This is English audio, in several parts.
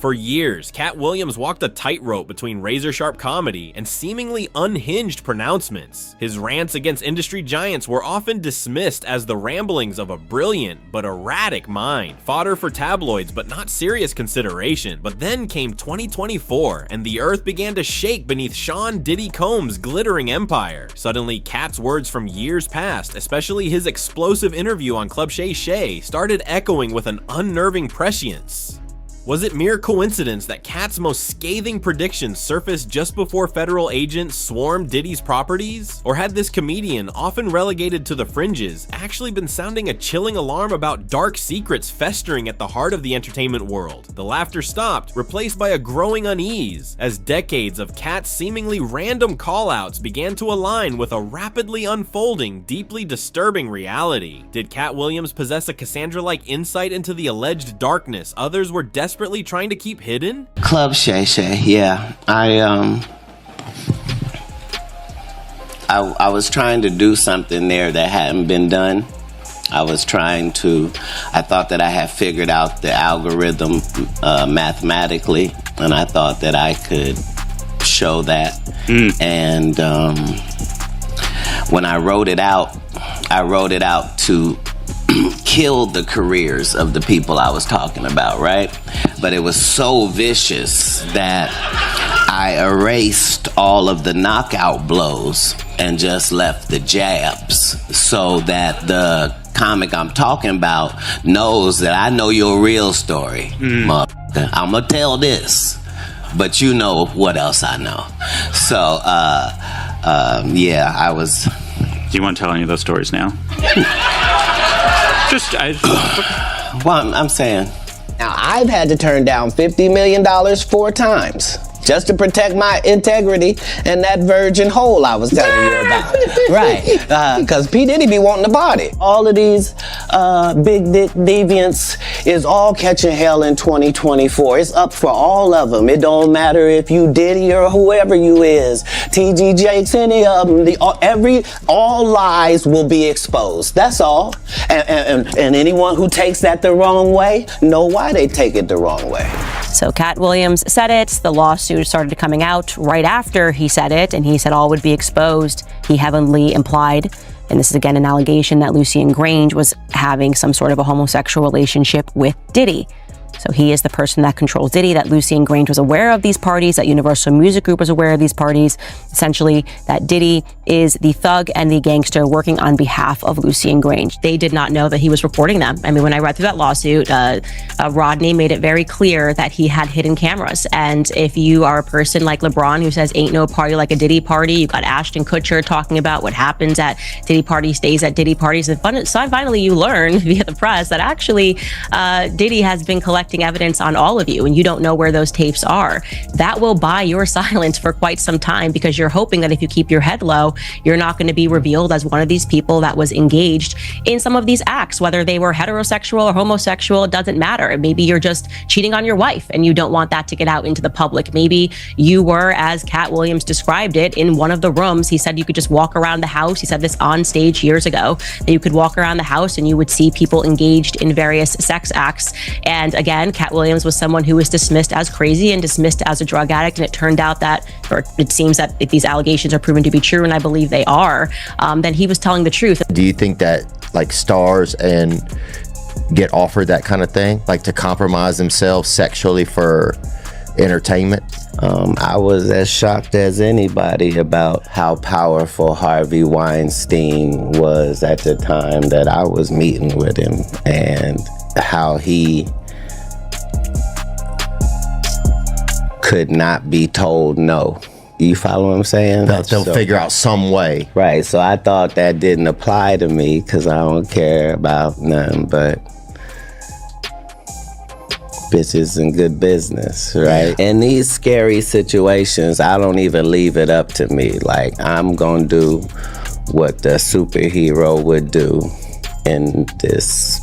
For years, Katt Williams walked a tightrope between razor-sharp comedy and seemingly unhinged pronouncements. His rants against industry giants were often dismissed as the ramblings of a brilliant but erratic mind, fodder for tabloids but not serious consideration. But then came 2024, and the earth began to shake beneath Sean Diddy Combs' glittering empire. Suddenly, Katt's words from years past, especially his explosive interview on Club Shay, started echoing with an unnerving prescience. Was it mere coincidence that Katt's most scathing predictions surfaced just before federal agents swarmed Diddy's properties? Or had this comedian, often relegated to the fringes, actually been sounding a chilling alarm about dark secrets festering at the heart of the entertainment world? The laughter stopped, replaced by a growing unease, as decades of Katt's seemingly random callouts began to align with a rapidly unfolding, deeply disturbing reality. Did Katt Williams possess a Cassandra-like insight into the alleged darkness others were desperately trying to keep hidden? Club Shay, yeah. I was trying to do something there that hadn't been done. I thought that I had figured out the algorithm mathematically, and I thought that I could show that. And when I wrote it out to kill the careers of the people I was talking about, right? But it was so vicious that I erased all of the knockout blows and just left the jabs, so that the comic I'm talking about knows that I know your real story. Motherfucker, I'm gonna tell this, but you know what else I know. So, yeah, I was... Do you want to tell any of those stories now? Well, I'm saying, now I've had to turn down $50 million 4 times just to protect my integrity and that virgin hole I was telling you about. Right, because P. Diddy be wanting the body. All of these big dick deviants is all catching hell in 2024. It's up for all of them. It don't matter if you Diddy or whoever you is, T.G. Jakes, any of them. All lies will be exposed. That's all. And anyone who takes that the wrong way, know why they take it the wrong way. So Katt Williams said it. The lawsuit started coming out right after he said it, and he said all would be exposed. He heavily implied, and this is again an allegation, that Lucien Grange was having some sort of a homosexual relationship with Diddy. So he is the person that controls Diddy, that Lucien Grange was aware of these parties, that Universal Music Group was aware of these parties, essentially that Diddy is the thug and the gangster working on behalf of Lucien Grange. They did not know that he was recording them. I mean, when I read through that lawsuit, Rodney made it very clear that he had hidden cameras. And if you are a person like LeBron who says ain't no party like a Diddy party, you got Ashton Kutcher talking about what happens at Diddy parties stays at Diddy parties. And finally you learn via the press that actually Diddy has been collecting evidence on all of you, and you don't know where those tapes are. That will buy your silence for quite some time, because you're hoping that if you keep your head low, you're not going to be revealed as one of these people that was engaged in some of these acts, whether they were heterosexual or homosexual. It doesn't matter. Maybe you're just cheating on your wife and you don't want that to get out into the public. Maybe you were, as Katt Williams described it, in one of the rooms. He said you could just walk around the house. He said this on stage years ago, that you could walk around the house and you would see people engaged in various sex acts. And again, Katt Williams was someone who was dismissed as crazy and dismissed as a drug addict, and it turned out that, or it seems that if these allegations are proven to be true, and I believe they are, then he was telling the truth. Do you think that like stars and get offered that kind of thing, like to compromise themselves sexually for entertainment? I was as shocked as anybody about how powerful Harvey Weinstein was at the time that I was meeting with him, and how he could not be told no. You follow what I'm saying? They'll figure out some way. Right, so I thought that didn't apply to me because I don't care about nothing but bitches and good business, right? In these scary situations, I don't even leave it up to me. Like, I'm gonna do what the superhero would do in this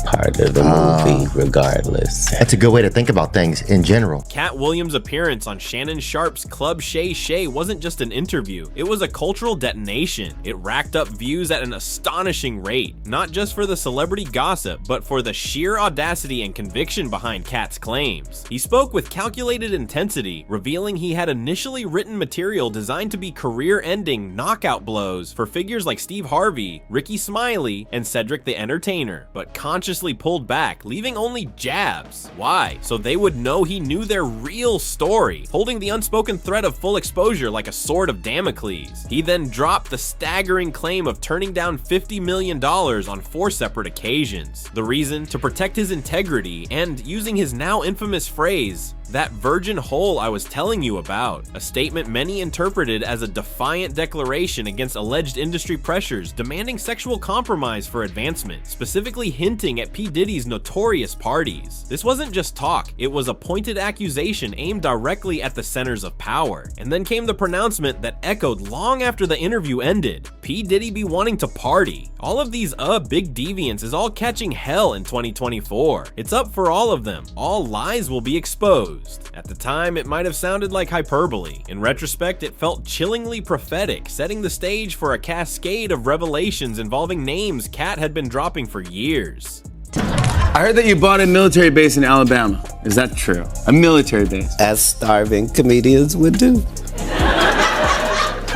part of the movie regardless. That's a good way to think about things in general. Katt Williams' appearance on Shannon Sharpe's Club Shay wasn't just an interview, it was a cultural detonation. It racked up views at an astonishing rate, not just for the celebrity gossip, but for the sheer audacity and conviction behind Katt's claims. He spoke with calculated intensity, revealing he had initially written material designed to be career-ending knockout blows for figures like Steve Harvey, Ricky Smiley, and Cedric the Entertainer, but consciously pulled back, leaving only jabs. Why? So they would know he knew their real story, holding the unspoken threat of full exposure like a sword of Damocles. He then dropped the staggering claim of turning down $50 million on 4 separate occasions. The reason? To protect his integrity and, using his now infamous phrase, "that virgin hole I was telling you about," a statement many interpreted as a defiant declaration against alleged industry pressures demanding sexual compromise for advancement, specifically hinting at P. Diddy's notorious parties. This wasn't just talk, it was a pointed accusation aimed directly at the centers of power. And then came the pronouncement that echoed long after the interview ended: P. Diddy be wanting to party. All of these big deviants is all catching hell in 2024. It's up for all of them. All lies will be exposed. At the time, it might have sounded like hyperbole. In retrospect, it felt chillingly prophetic, setting the stage for a cascade of revelations involving names Katt had been dropping for years. I heard that you bought a military base in Alabama. Is that true? A military base? As starving comedians would do.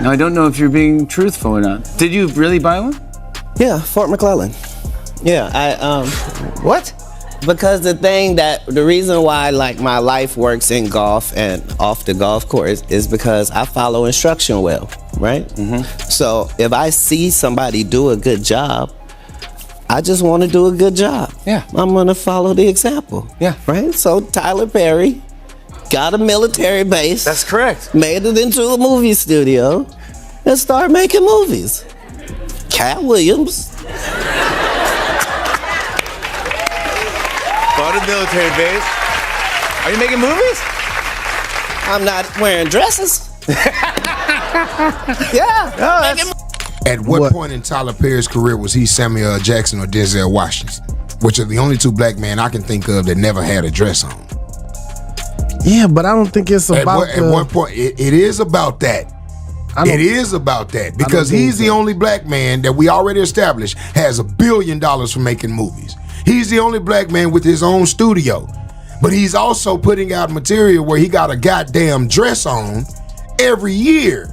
Now, I don't know if you're being truthful or not. Did you really buy one? Yeah, Fort McClellan. Yeah, What? because the reason why like my life works in golf and off the golf course is because I follow instruction well, right? So if I see somebody do a good job, I just want to do a good job. Yeah. I'm gonna follow the example. Yeah. Right? So Tyler Perry got a military base. That's correct. Made it into a movie studio and started making movies. Katt Williams. Bought a military base. Are you making movies? I'm not wearing dresses. Yeah. At what point in Tyler Perry's career was he Samuel L. Jackson or Denzel Washington? Which are the only 2 black men I can think of that never had a dress on. Yeah, but I don't think it's about At one point, it is about that. It is about that because he's the only black man that we already established has $1 billion for making movies. He's the only black man with his own studio, but he's also putting out material where he got a goddamn dress on every year.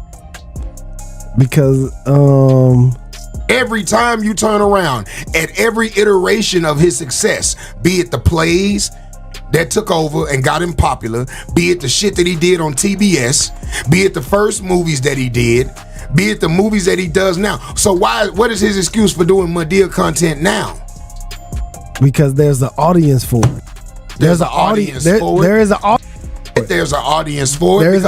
because Every time you turn around, at every iteration of his success, be it the plays that took over and got him popular, be it the shit that he did on TBS, be it the first movies that he did, be it the movies that he does now. So what is his excuse for doing Madea content now? because there's an audience for it. There's an audience for it. There is an There's an audience for it.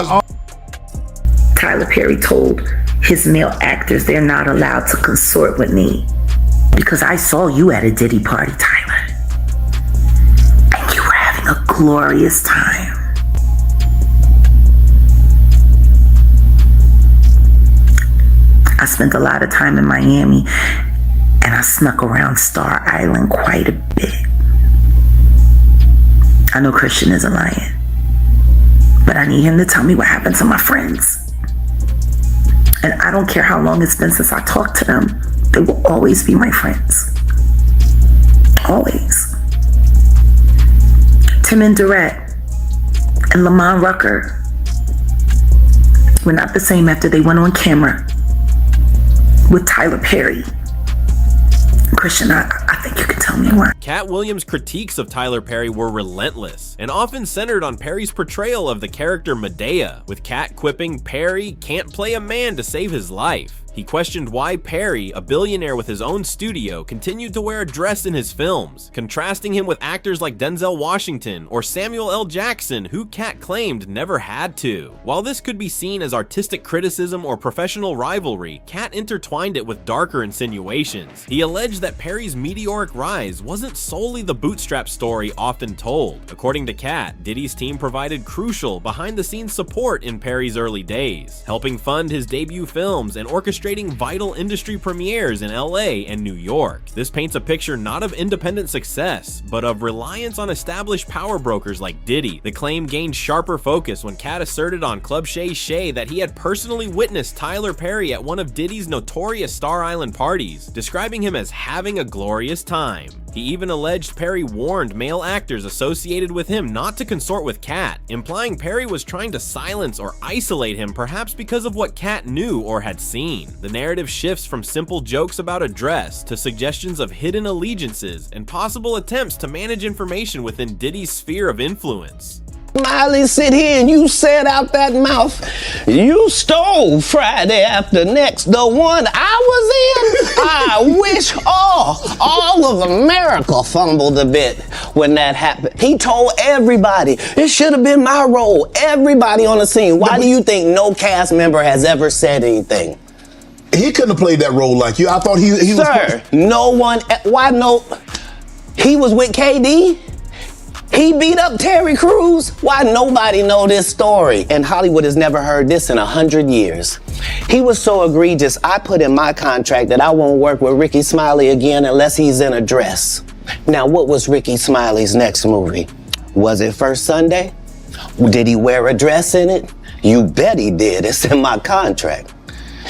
Tyler Perry told his male actors they're not allowed to consort with me because I saw you at a Diddy party, Tyler. And you were having a glorious time. I spent a lot of time in Miami and I snuck around Star Island quite a bit. I know Christian isn't lying, but I need him to tell me what happened to my friends. And I don't care how long it's been since I talked to them, they will always be my friends. Always. Tim and Durrett and Lamont Rucker were not the same after they went on camera with Tyler Perry. Christian, I think you can tell me why. Katt Williams' critiques of Tyler Perry were relentless and often centered on Perry's portrayal of the character Medea, with Katt quipping Perry can't play a man to save his life. He questioned why Perry, a billionaire with his own studio, continued to wear a dress in his films, contrasting him with actors like Denzel Washington or Samuel L. Jackson, who Katt claimed never had to. While this could be seen as artistic criticism or professional rivalry, Katt intertwined it with darker insinuations. He alleged that Perry's meteoric rise wasn't solely the bootstrap story often told. According to Katt, Diddy's team provided crucial behind-the-scenes support in Perry's early days, helping fund his debut films and orchestrate orchestrating vital industry premieres in LA and New York. This paints a picture not of independent success, but of reliance on established power brokers like Diddy. The claim gained sharper focus when Katt asserted on Club Shay that he had personally witnessed Tyler Perry at one of Diddy's notorious Star Island parties, describing him as having a glorious time. He even alleged Perry warned male actors associated with him not to consort with Katt, implying Perry was trying to silence or isolate him, perhaps because of what Katt knew or had seen. The narrative shifts from simple jokes about a dress to suggestions of hidden allegiances and possible attempts to manage information within Diddy's sphere of influence. Smiley, sit here and you said out that mouth, you stole Friday after next, the one I was in. I wish all of America fumbled a bit when that happened. He told everybody, it should have been my role. Everybody on the scene. Why do you think no cast member has ever said anything? He couldn't have played that role like you. I thought he was. Sir, no one, why no, he was with KD? He beat up Terry Crews? Why nobody know this story? And Hollywood has never heard this in 100 years. He was so egregious, I put in my contract that I won't work with Ricky Smiley again unless he's in a dress. Now, what was Ricky Smiley's next movie? Was it First Sunday? Did he wear a dress in it? You bet he did. It's in my contract.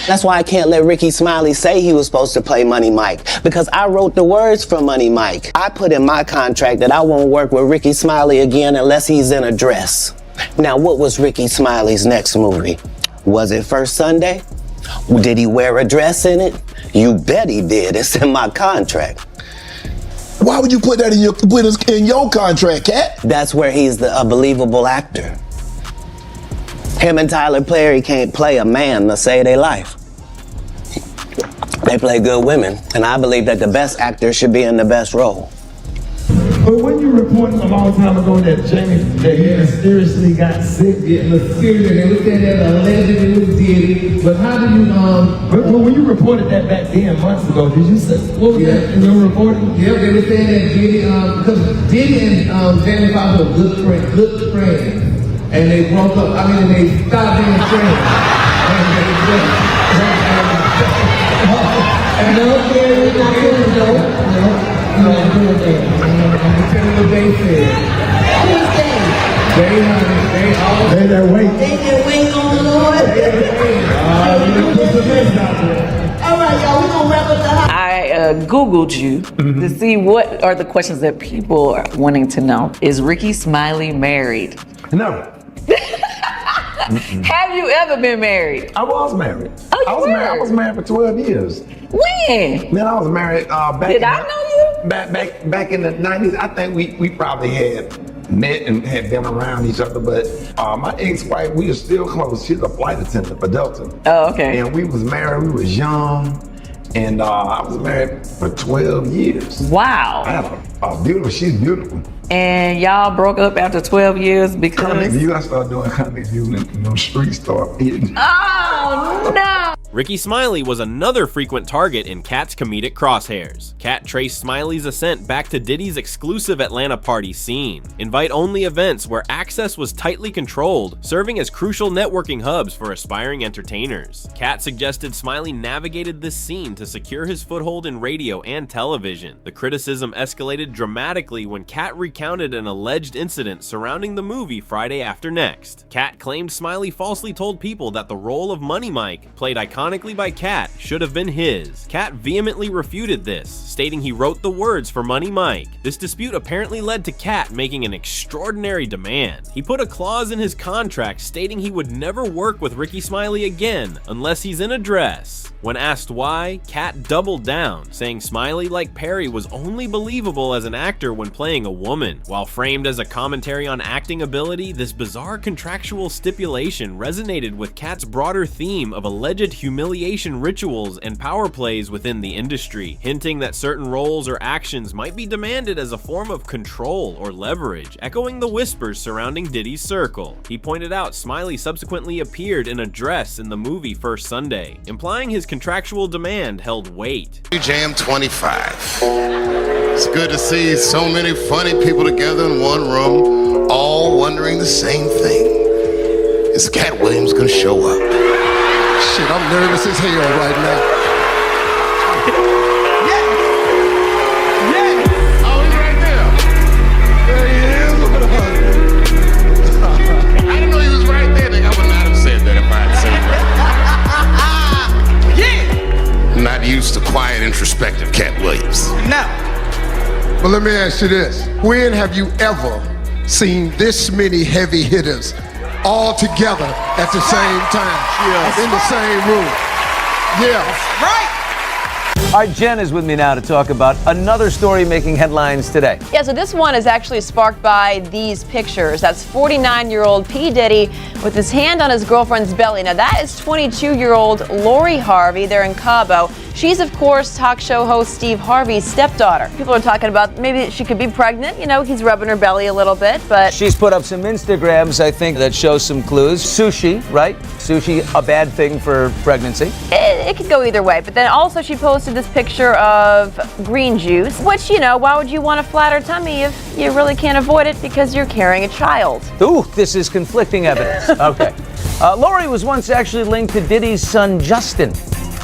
That's why I can't let Ricky Smiley say he was supposed to play Money Mike, because I wrote the words for Money Mike. I put in my contract that I won't work with Ricky Smiley again unless he's in a dress. Now, what was Ricky Smiley's next movie? Was it First Sunday? Did he wear a dress in it? You bet he did. It's in my contract. Why would you put that in your contract, Katt? That's where he's a believable actor. Him and Tyler Perry can't play a man to save their life. They play good women, and I believe that the best actor should be in the best role. But when you reported a long time ago that Jamie, that he mysteriously got sick, mysteriously, and we said that allegedly was Diddy. But how do you but when you reported that back then months ago, did you say what was that in your reporting? Yeah, they were saying that Diddy, because Diddy and Jamie Foxx were good friends. And they broke up, they stopped being friends. And no, I'm telling you what they said. They that wait. They that wait on the Lord. All right, y'all, we're gonna wrap up the house. I Googled you to see what are the questions that people are wanting to know. Is Ricky Smiley married? No. Have you ever been married? I was married. Oh, you were? I was married for 12 years. When? Man, I was married back. Did I know you? Back in the 90s. I think we probably had met and had been around each other, but my ex-wife, we are still close. She's a flight attendant for Delta. Oh, okay. And we was married. We was young. And I was married for 12 years. Wow. I had a beautiful, she's beautiful. And y'all broke up after 12 years because? Comic View, I started doing Comic View and them streets started hitting. Oh, no. Ricky Smiley was another frequent target in Katt's comedic crosshairs. Katt traced Smiley's ascent back to Diddy's exclusive Atlanta party scene, invite-only events where access was tightly controlled, serving as crucial networking hubs for aspiring entertainers. Katt suggested Smiley navigated this scene to secure his foothold in radio and television. The criticism escalated dramatically when Katt recounted an alleged incident surrounding the movie Friday After Next. Katt claimed Smiley falsely told people that the role of Money Mike, played iconically by Katt, should have been his. Katt vehemently refuted this, stating he wrote the words for Money Mike. This dispute apparently led to Katt making an extraordinary demand. He put a clause in his contract stating he would never work with Ricky Smiley again unless he's in a dress. When asked why, Katt doubled down, saying Smiley, like Perry, was only believable as an actor when playing a woman. While framed as a commentary on acting ability, this bizarre contractual stipulation resonated with Katt's broader theme of alleged humiliation rituals and power plays within the industry, hinting that certain roles or actions might be demanded as a form of control or leverage, echoing the whispers surrounding Diddy's circle. He pointed out Smiley subsequently appeared in a dress in the movie First Sunday, implying his contractual demand held weight. Jam 25. It's good to see so many funny people together in one room, all wondering the same thing. Is Katt Williams gonna show up? Shit, I'm nervous as hell right now. Oh, he's right there. There he is. I didn't know he was right there, nigga. I would not have said that if I had said that. I'm not used to quiet, introspective Katt Williams. No. But let me ask you this. When have you ever seen this many heavy hitters all together at the same time? In the same room? Yeah. Right. All right, Jen is with me now to talk about another story making headlines today. Yeah, so this one is actually sparked by these pictures. That's 49-year-old P. Diddy with his hand on his girlfriend's belly. Now, that is 22-year-old Lori Harvey. They're in Cabo. She's, of course, talk show host Steve Harvey's stepdaughter. People are talking about maybe she could be pregnant. You know, he's rubbing her belly a little bit, but... She's put up some Instagrams, I think, that show some clues. Sushi, right? Sushi, a bad thing for pregnancy. It could go either way. But then also she posted this picture of green juice, which, you know, why would you want a flatter tummy if you really can't avoid it because you're carrying a child? Ooh, this is conflicting evidence. Okay. Lori was once actually linked to Diddy's son, Justin.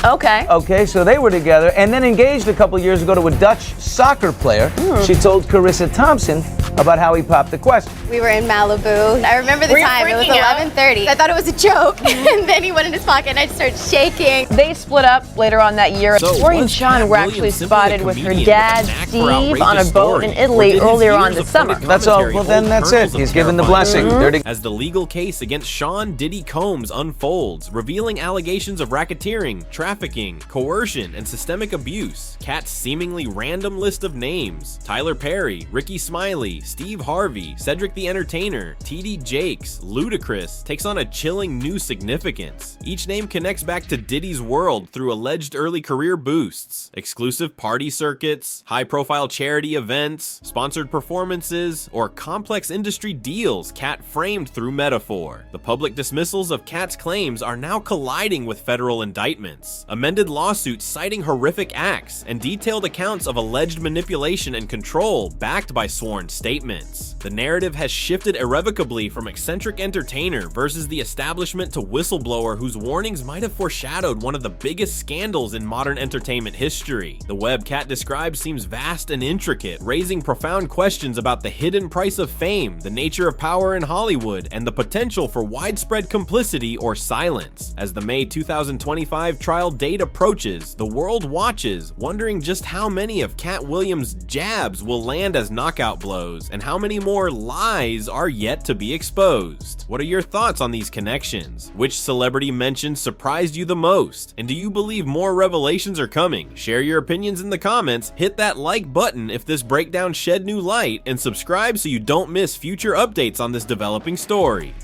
Okay. Okay, so they were together and then engaged a couple years ago to a Dutch soccer player. She told Carissa Thompson about how he popped the question. We were in Malibu. I remember the Were you time. It was freaking out? 11:30. I thought it was a joke. And then he went in his pocket and I started shaking. They split up later on that year. So Lori and was Sean Katt were actually Williams simply a spotted with her comedian dad, with a knack for Steve, on a outrageous boat in stories? Or Italy did his earlier on years this of summer. pundit That's all. commentary Well, then hold that's kernels it. of He's given the terrifying blessing. truth? As the legal case against Sean Diddy Combs unfolds, revealing allegations of racketeering, trafficking, coercion, and systemic abuse, Katt's seemingly random list of names: Tyler Perry, Ricky Smiley, Steve Harvey, Cedric the Entertainer, TD Jakes, Ludacris, takes on a chilling new significance. Each name connects back to Diddy's world through alleged early career boosts, exclusive party circuits, high-profile charity events, sponsored performances, or complex industry deals Katt framed through metaphor. The public dismissals of Katt's claims are now colliding with federal indictments, amended lawsuits citing horrific acts, and detailed accounts of alleged manipulation and control backed by sworn statements. The narrative has shifted irrevocably from eccentric entertainer versus the establishment to whistleblower whose warnings might have foreshadowed one of the biggest scandals in modern entertainment history. The web Katt describes seems vast and intricate, raising profound questions about the hidden price of fame, the nature of power in Hollywood, and the potential for widespread complicity or silence. As the May 2025 trial date approaches, the world watches, wondering just how many of Katt Williams' jabs will land as knockout blows, and how many more lies are yet to be exposed. What are your thoughts on these connections? Which celebrity mentions surprised you the most? And do you believe more revelations are coming? Share your opinions in the comments, hit that like button if this breakdown shed new light, and subscribe so you don't miss future updates on this developing story.